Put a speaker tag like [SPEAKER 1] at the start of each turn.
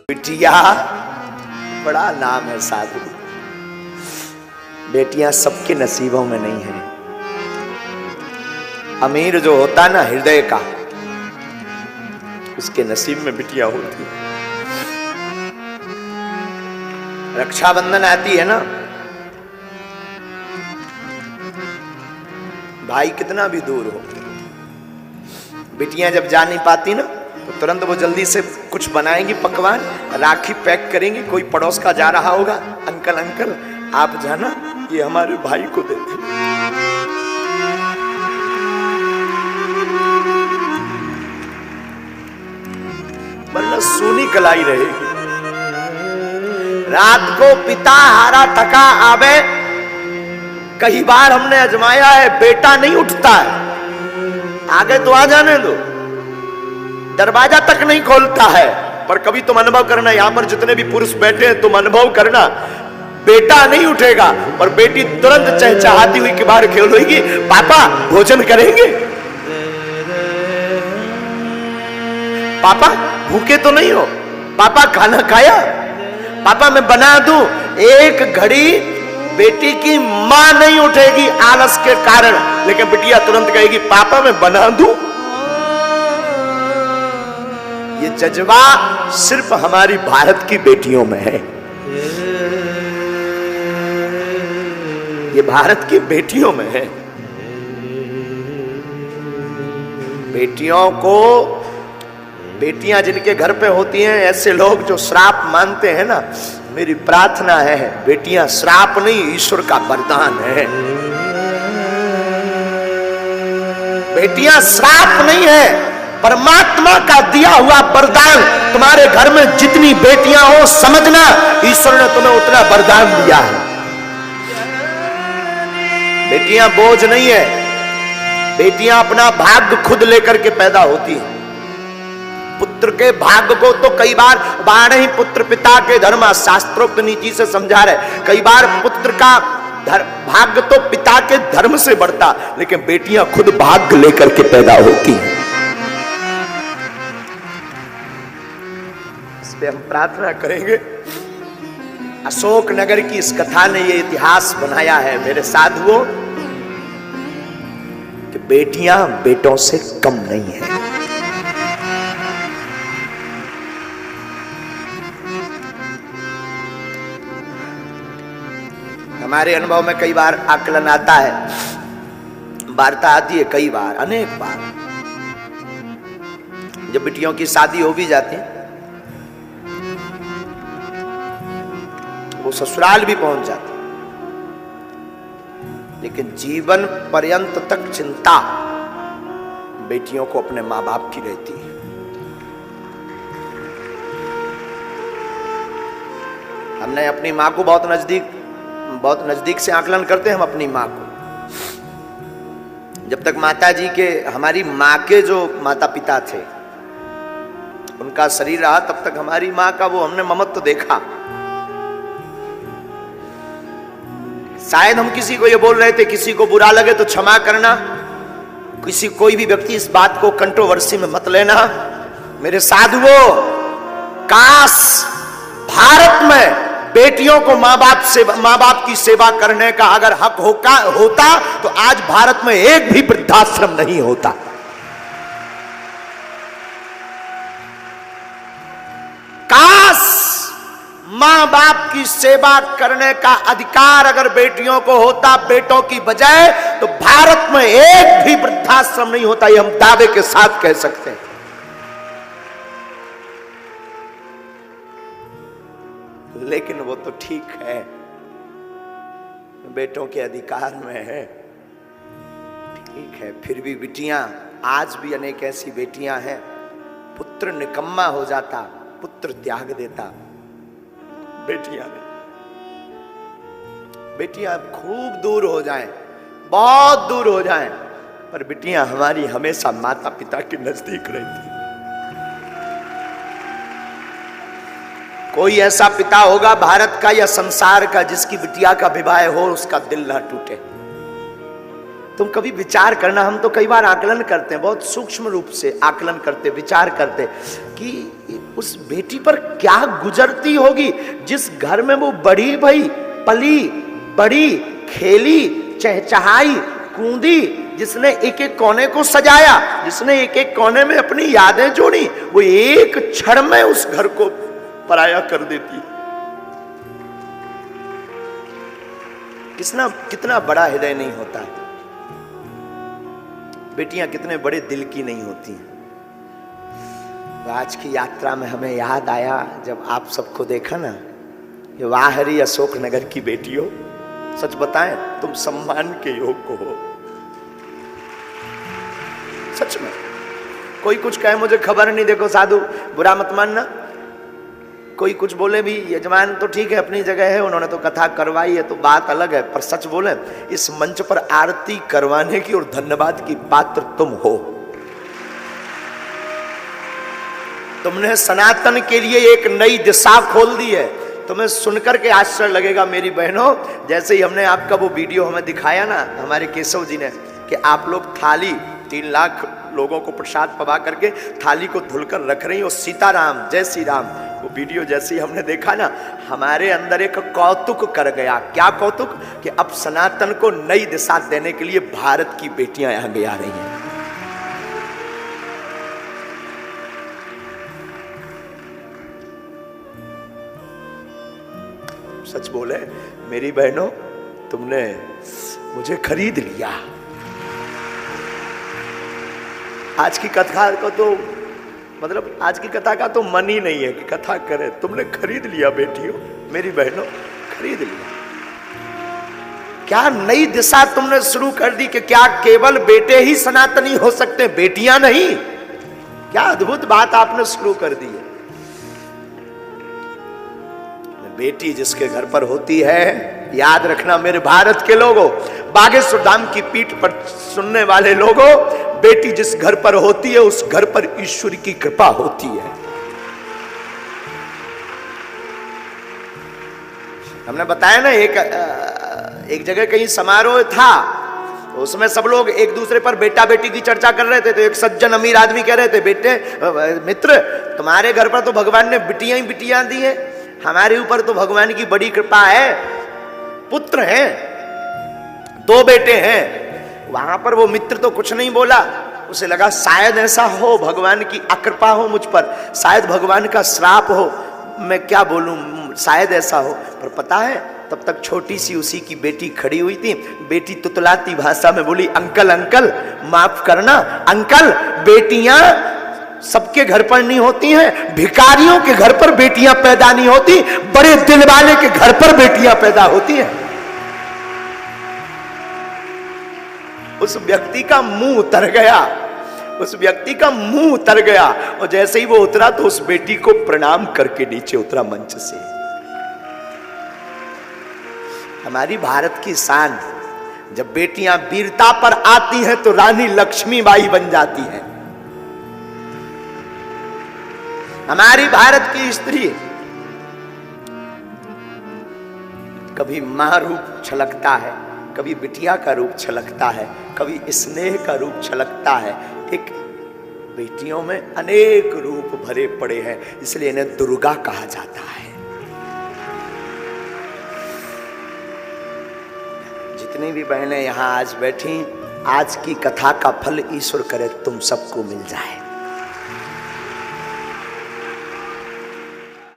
[SPEAKER 1] बिटिया बड़ा नाम है साधु। बेटियां सबके नसीबों में नहीं है। अमीर जो होता ना हृदय का, उसके नसीब में बिटिया होती है। रक्षाबंधन आती है ना, भाई कितना भी दूर हो, बिटियां जब जा नहीं पाती ना तो तुरंत वो जल्दी से कुछ बनाएंगी पकवान, राखी पैक करेंगी। कोई पड़ोस का जा रहा होगा, अंकल अंकल आप जाना ये हमारे भाई को दे दे। वरना सोनी कलाई रहेगी। रात को पिता हारा थका आवे, कई बार हमने आजमाया है, बेटा नहीं उठता है। आगे तो आ जाने दो, दरवाजा तक नहीं खोलता है। पर कभी तुम अनुभव करना, यहां पर जितने भी पुरुष बैठे हैं तुम अनुभव करना, बेटा नहीं उठेगा और बेटी तुरंत चहचहाती हुई के बाहर खेलेगी, पापा भोजन करेंगे, पापा भूखे तो नहीं हो, पापा खाना खाया, पापा मैं बना दूं। एक घड़ी बेटी की मां नहीं उठेगी आलस के कारण, लेकिन बिटिया तुरंत कहेगी पापा मैं बना दूं। ये जज्बा सिर्फ हमारी भारत की बेटियों में है। ये भारत की बेटियों में है। बेटियों को, बेटियां जिनके घर पे होती हैं, ऐसे लोग जो श्राप मानते हैं ना, मेरी प्रार्थना है बेटियां श्राप नहीं, ईश्वर का वरदान है। बेटियां श्राप नहीं है, परमात्मा का दिया हुआ वरदान। तुम्हारे घर में जितनी बेटियां हो, समझना ईश्वर ने तुम्हें उतना वरदान दिया है। बेटियां बोझ नहीं है, बेटियां अपना भाग्य खुद लेकर के पैदा होती हैं। पुत्र के भाग्य को तो कई बार बारह ही पुत्र पिता के धर्म, शास्त्रोक्त नीति से समझा रहे। कई बार पुत्र का भाग्य तो पिता के धर्म से बढ़ता, लेकिन बेटियां खुद भाग्य लेकर के पैदा होती हैं। इस पे हम प्रार्थना करेंगे। अशोक नगर की इस कथा ने ये इतिहास बनाया है मेरे साधुओं, कि बेटियां बेटों से कम नहीं है। हमारे अनुभव में कई बार आकलन आता है, वार्ता आती है, कई बार, अनेक बार, जब बिटियों की शादी हो भी जाती है, वो ससुराल भी पहुंच जाती, लेकिन जीवन पर्यंत तक चिंता बेटियों को अपने मां बाप की रहती है। हमने अपनी मां को बहुत नजदीक से आकलन करते हैं हम अपनी मां को। जब तक माता जी के, हमारी मां के जो माता पिता थे, उनका शरीर रहा, तब तक हमारी मां का वो हमने ममत्व देखा। शायद हम किसी को ये बोल रहे थे, किसी को बुरा लगे तो क्षमा करना, कोई भी व्यक्ति इस बात को कंट्रोवर्सी में मत लेना। मेरे साधुओं, काश भारत में बेटियों को मां बाप की सेवा करने का अगर हक होता तो आज भारत में एक भी वृद्धाश्रम नहीं होता। काश मां बाप की सेवा करने का अधिकार अगर बेटियों को होता बेटों की बजाय, तो भारत में एक भी वृद्धाश्रम नहीं होता। ये हम दावे के साथ कह सकते हैं। लेकिन वो तो ठीक है, बेटों के अधिकार में है, ठीक है, फिर भी बेटियां, आज भी अनेक ऐसी बेटियां हैं, पुत्र निकम्मा हो जाता, पुत्र त्याग देता, बेटियां नहीं। बेटियां खूब दूर हो जाएं, बहुत दूर हो जाएं, पर बेटियां हमारी हमेशा माता पिता के नजदीक रहती। कोई ऐसा पिता होगा भारत का या संसार का जिसकी बिटिया का विवाह हो उसका दिल ना टूटे। तुम कभी विचार करना, हम तो कई बार आकलन करते हैं, बहुत सूक्ष्म रूप से आकलन करते, विचार करते कि उस बेटी पर क्या गुजरती होगी, जिस घर में वो बड़ी भई, पली बड़ी, खेली, चहचहाई, कूदी, जिसने एक एक कोने को सजाया, जिसने एक एक कोने में अपनी यादें जोड़ी, वो एक क्षण में उस घर को पराया कर देती। कितना बड़ा हृदय नहीं होता है। बेटियां कितने बड़े दिल की नहीं होती हैं। आज की यात्रा में हमें याद आया जब आप सबको देखा ना, ये वाह हरी अशोक नगर की बेटियों, सच बताएं तुम सम्मान के योग्य हो। सच में कोई कुछ कहे मुझे खबर नहीं, देखो साधु बुरा मत मानना, कोई कुछ बोले भी, यजमान तो ठीक है अपनी जगह है, उन्होंने तो कथा करवाई है तो बात अलग है, पर सच बोले इस मंच पर आरती करवाने की और धन्यवाद की पात्र तुम हो। तुमने सनातन के लिए एक नई दिशा खोल दी है। तुम्हें सुनकर के आश्चर्य लगेगा मेरी बहनों, जैसे ही हमने आपका वो वीडियो हमें दिखाया ना हमारे केशव जी ने, कि आप लोग थाली 3 लाख लोगों को प्रसाद पवा करके थाली को धुलकर रख रही हो, सीताराम जय श्री राम, वो वीडियो जैसे ही हमने देखा ना, हमारे अंदर एक कौतुक कर गया। क्या कौतुक? कि अब सनातन को नई दिशा देने के लिए भारत की बेटियां आगे आ रही हैं। सच बोले मेरी बहनों, तुमने मुझे खरीद लिया। आज की कथा का तो मतलब आज की कथा का तो मन ही नहीं है कि कथा करे। तुमने खरीद लिया बेटियों, मेरी बहनों, खरीद लिया। क्या नई दिशा तुमने शुरू कर दी कि क्या केवल बेटे ही सनातनी हो सकते, बेटियां नहीं? क्या अद्भुत बात आपने शुरू कर दी है। बेटी जिसके घर पर होती है, याद रखना मेरे भारत के लोगों, बागेश्वर धाम की पीठ पर सुनने वाले लोगों, बेटी जिस घर पर होती है उस घर पर ईश्वर की कृपा होती है। हमने बताया ना एक जगह कहीं समारोह था, तो उसमें सब लोग एक दूसरे पर बेटा बेटी की चर्चा कर रहे थे। तो एक सज्जन अमीर आदमी कह रहे थे, बेटे मित्र तुम्हारे घर पर तो भगवान ने बिटियां ही बिटियां दी है, हमारे ऊपर तो भगवान की बड़ी कृपा है, पुत्र हैं, 2 बेटे हैं। वहां पर वो मित्र तो कुछ नहीं बोला, उसे लगा शायद ऐसा हो भगवान की अकृपा हो मुझ पर, शायद भगवान का श्राप हो, मैं क्या बोलूं, शायद ऐसा हो। पर पता है तब तक छोटी सी उसी की बेटी खड़ी हुई थी। बेटी तुतलाती भाषा में बोली, अंकल अंकल माफ करना अंकल, बेटियां सबके घर पर नहीं होती हैं, भिखारियों के घर पर बेटियां पैदा नहीं होती, बड़े दिल वाले के घर पर बेटियां पैदा होती हैं। उस व्यक्ति का मुंह उतर गया, उस व्यक्ति का मुंह उतर गया, और जैसे ही वो उतरा तो उस बेटी को प्रणाम करके नीचे उतरा मंच से। हमारी भारत की शान, जब बेटियां वीरता पर आती हैं तो रानी लक्ष्मीबाई बन जाती हैं। हमारी भारत की स्त्री कभी मां रूप छलकता है, कभी बिटिया का रूप छलकता है, कभी स्नेह का रूप छलकता है। एक बेटियों में अनेक रूप भरे पड़े हैं, इसलिए इन्हें दुर्गा कहा जाता है। जितनी भी बहनें यहां आज बैठी, आज की कथा का फल ईश्वर करे तुम सबको मिल जाए।